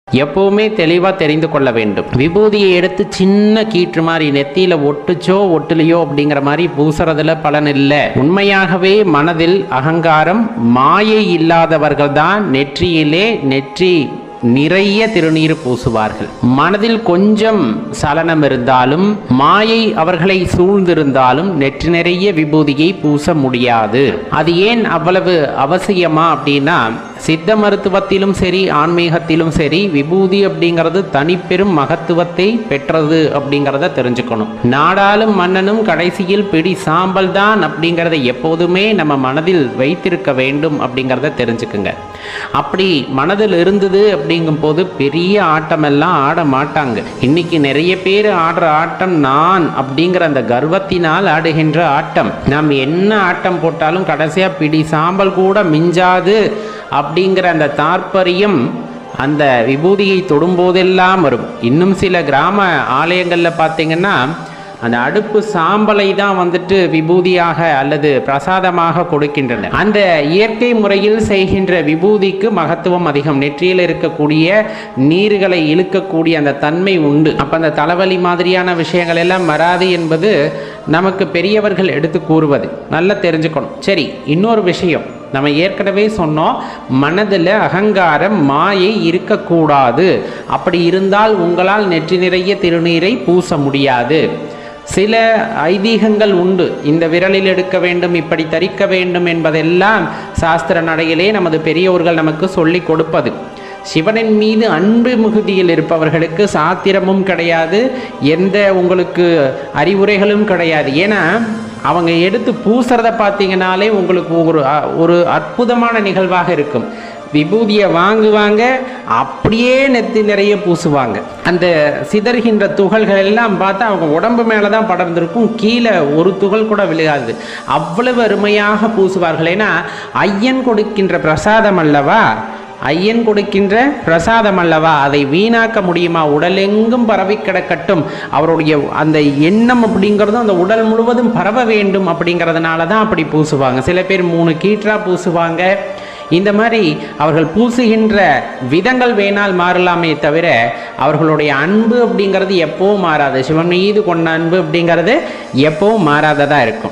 எப்பவுமே தெளிவாக தெரிந்து கொள்ள வேண்டும். விபூதியை எடுத்து சின்ன கீற்று மாதிரி நெத்தியில் ஒட்டுச்சோ ஒட்டுலையோ அப்படிங்கிற மாதிரி பூசுறதுல பலன் இல்லை. உண்மையாகவே மனதில் அகங்காரம் மாயை இல்லாதவர்கள் தான் நெற்றியிலே நிறைய திருநீர் பூசுவார்கள். மனதில் கொஞ்சம் சலனம் இருந்தாலும் மாயை அவர்களை சூழ்ந்திருந்தாலும் நெற்றி நிறைய விபூதியை பூச முடியாது. அது ஏன் அவ்வளவு அவசியமா அப்படின்னா, சித்த மருத்துவத்திலும் சரி ஆன்மீகத்திலும் சரி விபூதி அப்படிங்கிறது தனிப்பெரும் மகத்துவத்தை பெற்றது அப்படிங்கிறத தெரிஞ்சுக்கணும். நாடாளும் மன்னனும் கடைசியில் பிடி சாம்பல் தான் அப்படிங்கிறத எப்போதுமே நம்ம மனதில் வைத்திருக்க வேண்டும் அப்படிங்கிறத தெரிஞ்சுக்குங்க. அப்படி மனதில் இருந்தது அப்படிங்கும் போது பெரிய ஆட்டமெல்லாம் ஆட மாட்டாங்க. இன்னைக்கு நிறைய பேர் ஆடுற ஆட்டம் நான் அப்படிங்கிற அந்த கர்வத்தினால் ஆடுகின்ற ஆட்டம். நாம் என்ன ஆட்டம் போட்டாலும் கடைசியா பிடி சாம்பல் கூட மிஞ்சாது அப்படிங்கிற அந்த தாற்பயம் அந்த விபூதியை தொடும்போதெல்லாம் வரும். இன்னும் சில கிராம ஆலயங்களில் பார்த்தீங்கன்னா அந்த அடுப்பு சாம்பலை தான் வந்துட்டு விபூதியாக அல்லது பிரசாதமாக கொடுக்கின்றன. அந்த இயற்கை முறையில் செய்கின்ற விபூதிக்கு மகத்துவம் அதிகம். நெற்றியில் இருக்கக்கூடிய நீர்களை இழுக்கக்கூடிய அந்த தன்மை உண்டு. அப்போ அந்த தலைவலி மாதிரியான விஷயங்கள் எல்லாம் வராது என்பது நமக்கு பெரியவர்கள் எடுத்து கூறுவது நல்லா தெரிஞ்சுக்கணும். சரி, இன்னொரு விஷயம் நம்ம ஏற்கனவே சொன்னோம், மனதில் அகங்காரம் மாயை இருக்கக்கூடாது. அப்படி இருந்தால் உங்களால் நெற்றி நிறைய திருநீரை பூச முடியாது. சில ஐதீகங்கள் உண்டு. இந்த விரலில் எடுக்க வேண்டும், இப்படி தரிக்க வேண்டும் என்பதெல்லாம் சாஸ்திர நடையிலே நமது பெரியோர்கள் நமக்கு சொல்லி கொடுப்பது. சிவனின் மீது அன்பு மிகுதியில் இருப்பவர்களுக்கு சாத்திரமும் கிடையாது, எந்த உங்களுக்கு அறிவுரைகளும் கிடையாது. ஏன்னா அவங்க எடுத்து பூசுறத பார்த்தீங்கன்னாலே உங்களுக்கு ஒரு அற்புதமான நிகழ்வாக இருக்கும். விபூதியை வாங்குவாங்க, அப்படியே நெத்தி நிறைய பூசுவாங்க. அந்த சிதறுகின்ற துகள்கள் எல்லாம் பார்த்தா அவங்க உடம்பு மேலே தான் படர்ந்திருக்கும், கீழே ஒரு துகள் கூட விழுகாது. அவ்வளவு அருமையாக பூசுவார்கள். ஏன்னா ஐயன் கொடுக்கின்ற பிரசாதம் அல்லவா, ஐயன் கொடுக்கின்ற பிரசாதம் அல்லவா, அதை வீணாக்க முடியுமா? உடலெங்கும் பரவி கிடக்கட்டும். அவருடைய அந்த எண்ணம் அப்படிங்கிறதும் அந்த உடல் முழுவதும் பரவ வேண்டும் அப்படிங்கிறதுனால தான் அப்படி பூசுவாங்க. சில பேர் 3 கீற்றா பூசுவாங்க. இந்த மாதிரி அவர்கள் பூசுகின்ற விதங்கள் வேணால் மாறலாமே தவிர அவர்களுடைய அன்பு அப்படிங்கிறது எப்பவும் மாறாது. சிவன் மீது கொண்ட அன்பு அப்படிங்கிறது எப்பவும் மாறாததாக இருக்கும்.